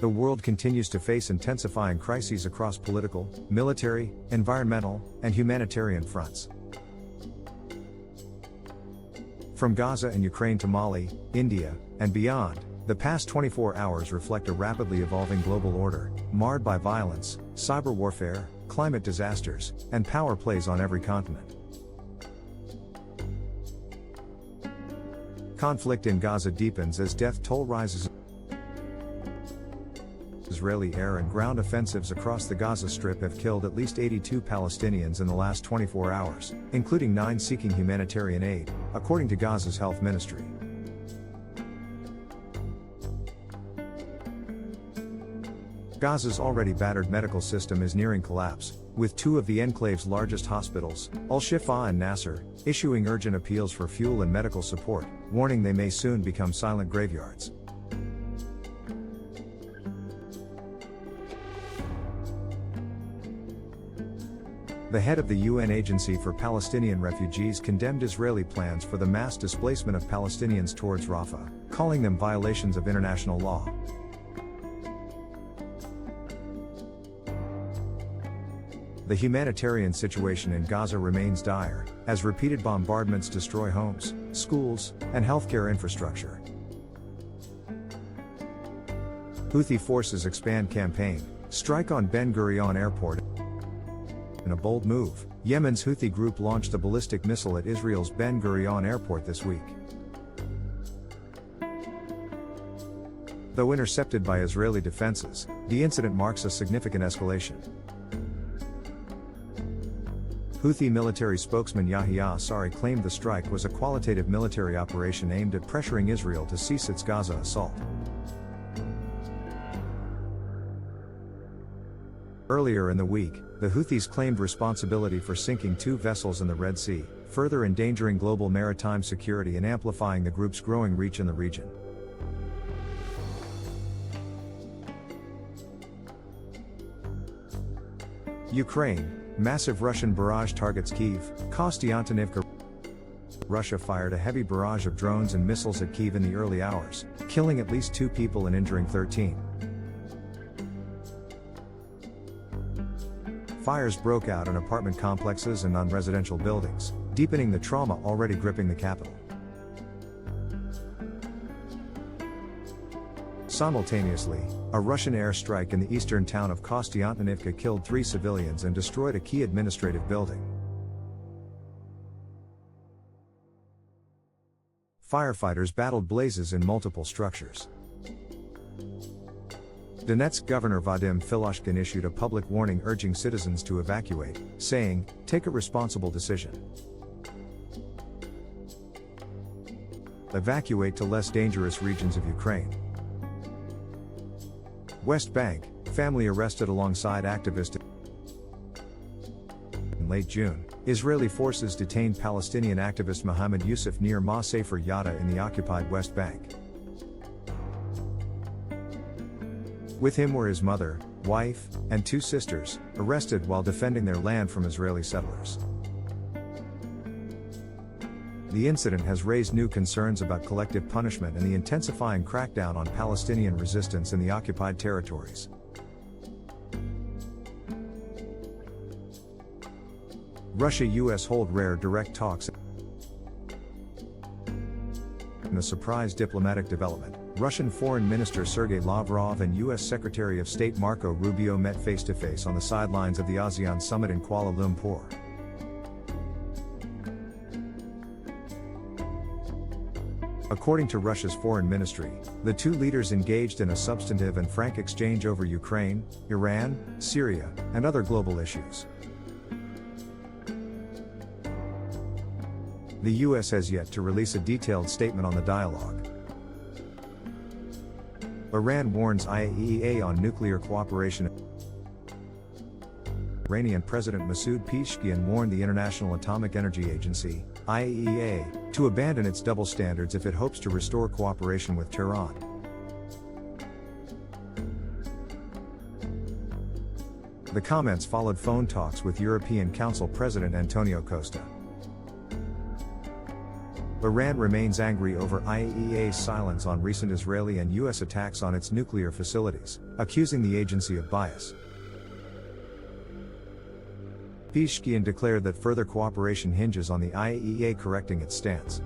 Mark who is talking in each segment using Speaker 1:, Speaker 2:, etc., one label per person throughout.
Speaker 1: The world continues to face intensifying crises across political, military, environmental, and humanitarian fronts. From Gaza and Ukraine to Mali, India, and beyond, the past 24 hours reflect a rapidly evolving global order, marred by violence, cyber warfare, climate disasters, and power plays on every continent. Conflict in Gaza deepens as death toll rises. Israeli air and ground offensives across the Gaza Strip have killed at least 82 Palestinians in the last 24 hours, including 9 seeking humanitarian aid, according to Gaza's health ministry. Gaza's already battered medical system is nearing collapse, with 2 of the enclave's largest hospitals, Al-Shifa and Nasser, issuing urgent appeals for fuel and medical support, warning they may soon become silent graveyards. The head of the UN Agency for Palestinian Refugees condemned Israeli plans for the mass displacement of Palestinians towards Rafah, calling them violations of international law. The humanitarian situation in Gaza remains dire, as repeated bombardments destroy homes, schools, and healthcare infrastructure. Houthi forces expand campaign, strike on Ben Gurion Airport. In a bold move, Yemen's Houthi group launched a ballistic missile at Israel's Ben Gurion Airport this week. Though intercepted by Israeli defenses, the incident marks a significant escalation. Houthi military spokesman Yahya Sari claimed the strike was a qualitative military operation aimed at pressuring Israel to cease its Gaza assault. Earlier in the week, the Houthis claimed responsibility for sinking 2 vessels in the Red Sea, further endangering global maritime security and amplifying the group's growing reach in the region. Ukraine. Massive Russian barrage targets Kyiv, Kostiantynivka. Russia fired a heavy barrage of drones and missiles at Kyiv in the early hours, killing at least 2 people and injuring 13. Fires broke out in apartment complexes and non-residential buildings, deepening the trauma already gripping the capital. Simultaneously, a Russian airstrike in the eastern town of Kostiantynivka killed 3 civilians and destroyed a key administrative building. Firefighters battled blazes in multiple structures. Donetsk Governor Vadim Filoshkin issued a public warning urging citizens to evacuate, saying, "Take a responsible decision. Evacuate to less dangerous regions of Ukraine." West Bank, family arrested alongside activist. In late June, Israeli forces detained Palestinian activist Mohammed Yusuf near Ma Sefer Yatta in the occupied West Bank. With him were his mother, wife, and 2 sisters, arrested while defending their land from Israeli settlers. The incident has raised new concerns about collective punishment and the intensifying crackdown on Palestinian resistance in the occupied territories. Russia-US hold rare direct talks. In a surprise diplomatic development, Russian Foreign Minister Sergei Lavrov and US Secretary of State Marco Rubio met face-to-face on the sidelines of the ASEAN summit in Kuala Lumpur. According to Russia's foreign ministry, the 2 leaders engaged in a substantive and frank exchange over Ukraine, Iran, Syria, and other global issues. The US has yet to release a detailed statement on the dialogue. Iran warns IAEA on nuclear cooperation. Iranian President Masoud Pezeshkian warned the International Atomic Energy Agency, IAEA, to abandon its double standards if it hopes to restore cooperation with Tehran. The comments followed phone talks with European Council President Antonio Costa. Iran remains angry over IAEA's silence on recent Israeli and U.S. attacks on its nuclear facilities, accusing the agency of bias. Pezeshkian declared that further cooperation hinges on the IAEA correcting its stance.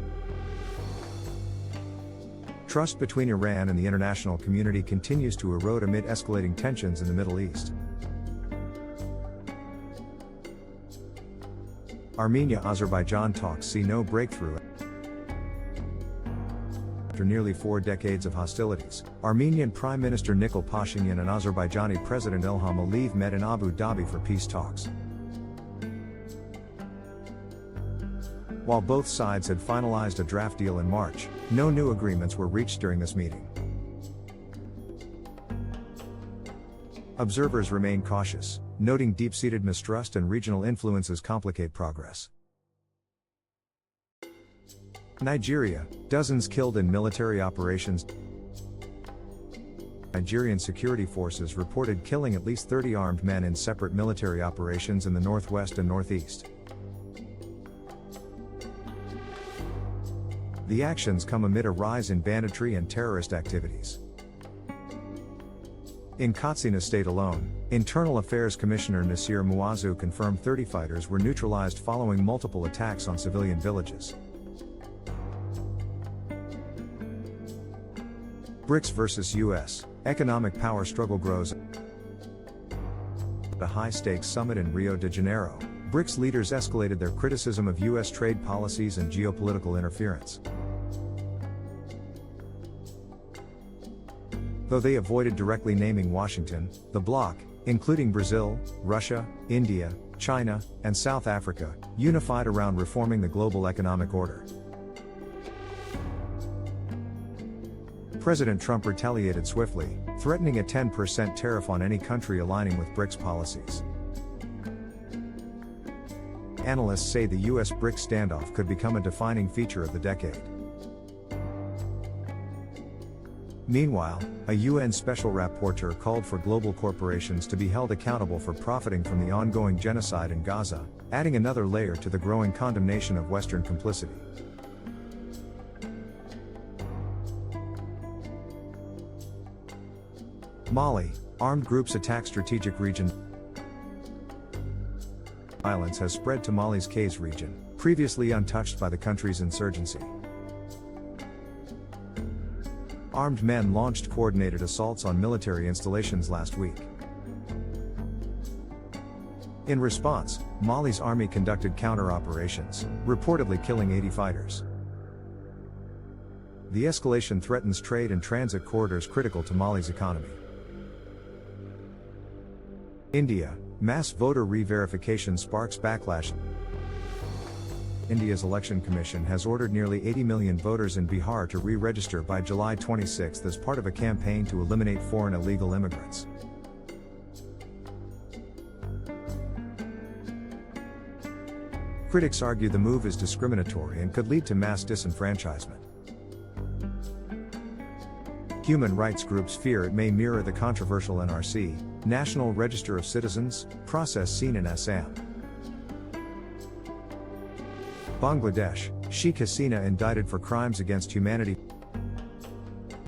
Speaker 1: Trust between Iran and the international community continues to erode amid escalating tensions in the Middle East. Armenia-Azerbaijan talks see no breakthrough. After nearly 4 decades of hostilities, Armenian Prime Minister Nikol Pashinyan and Azerbaijani President Ilham Aliyev met in Abu Dhabi for peace talks. While both sides had finalized a draft deal in March, no new agreements were reached during this meeting. Observers remain cautious, noting deep-seated mistrust and regional influences complicate progress. Nigeria, dozens killed in military operations. Nigerian security forces reported killing at least 30 armed men in separate military operations in the northwest and northeast. The actions come amid a rise in banditry and terrorist activities. In Katsina state alone, Internal Affairs Commissioner Nasir Muazu confirmed 30 fighters were neutralized following multiple attacks on civilian villages. BRICS versus US, economic power struggle grows. At a high-stakes summit in Rio de Janeiro, BRICS leaders escalated their criticism of US trade policies and geopolitical interference. Though they avoided directly naming Washington, the bloc, including Brazil, Russia, India, China, and South Africa, unified around reforming the global economic order. President Trump retaliated swiftly, threatening a 10% tariff on any country aligning with BRICS policies. Analysts say the US-BRICS standoff could become a defining feature of the decade. Meanwhile, a UN special rapporteur called for global corporations to be held accountable for profiting from the ongoing genocide in Gaza, adding another layer to the growing condemnation of Western complicity. Mali, armed groups attack strategic region. Violence has spread to Mali's Kayes region, previously untouched by the country's insurgency. Armed men launched coordinated assaults on military installations last week. In response, Mali's army conducted counter-operations, reportedly killing 80 fighters. The escalation threatens trade and transit corridors critical to Mali's economy. India, mass voter re-verification sparks backlash. India's Election Commission has ordered nearly 80 million voters in Bihar to re-register by July 26 as part of a campaign to eliminate foreign illegal immigrants. Critics argue the move is discriminatory and could lead to mass disenfranchisement. Human rights groups fear it may mirror the controversial NRC, National Register of Citizens, process seen in Assam. Bangladesh, Sheikh Hasina indicted for crimes against humanity.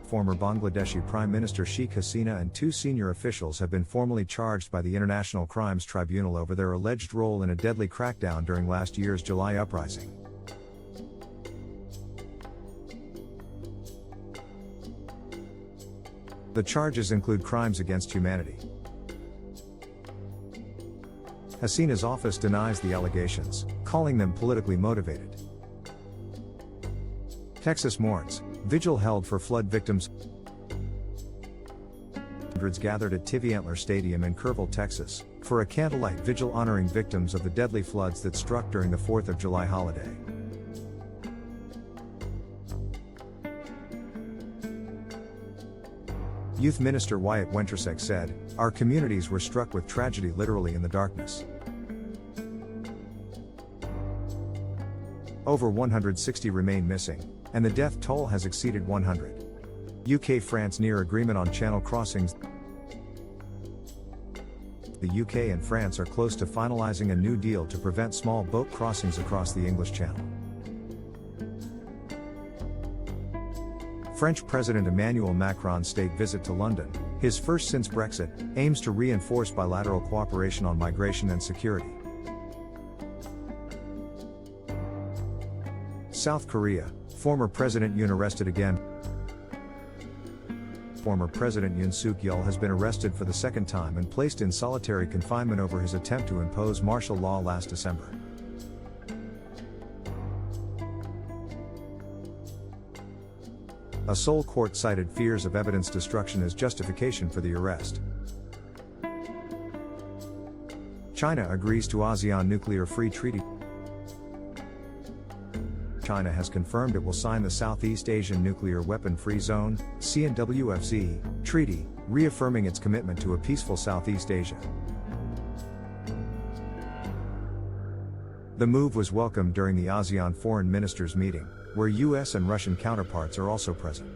Speaker 1: Former Bangladeshi Prime Minister Sheikh Hasina and 2 senior officials have been formally charged by the International Crimes Tribunal over their alleged role in a deadly crackdown during last year's July uprising. The charges include crimes against humanity. Hasina's office denies the allegations, calling them politically motivated. Texas mourns, vigil held for flood victims. Hundreds gathered at Tivy-Antler Stadium in Kerrville, Texas, for a candlelight vigil honoring victims of the deadly floods that struck during the 4th of July holiday. Youth Minister Wyatt Wentrusek said, "Our communities were struck with tragedy literally in the darkness." Over 160 remain missing, and the death toll has exceeded 100. UK-France near agreement on channel crossings. The UK and France are close to finalising a new deal to prevent small boat crossings across the English Channel. French President Emmanuel Macron's state visit to London, his first since Brexit, aims to reinforce bilateral cooperation on migration and security. South Korea, former President Yoon arrested again. Former President Yoon Suk-yeol has been arrested for the second time and placed in solitary confinement over his attempt to impose martial law last December. A Seoul court cited fears of evidence destruction as justification for the arrest. China agrees to ASEAN nuclear-free treaty. China has confirmed it will sign the Southeast Asian Nuclear Weapon-Free Zone (CNWFZ) treaty, reaffirming its commitment to a peaceful Southeast Asia. The move was welcomed during the ASEAN foreign ministers' meeting, where US and Russian counterparts are also present.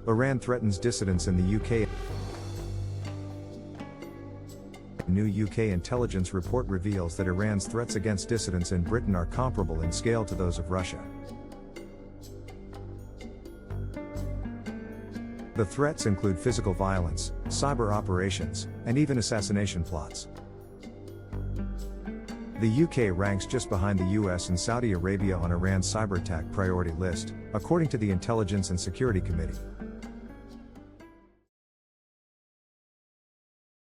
Speaker 1: Iran threatens dissidents in the UK. A new UK intelligence report reveals that Iran's threats against dissidents in Britain are comparable in scale to those of Russia. The threats include physical violence, cyber operations, and even assassination plots. The UK ranks just behind the US and Saudi Arabia on Iran's cyber attack priority list, according to the Intelligence and Security Committee.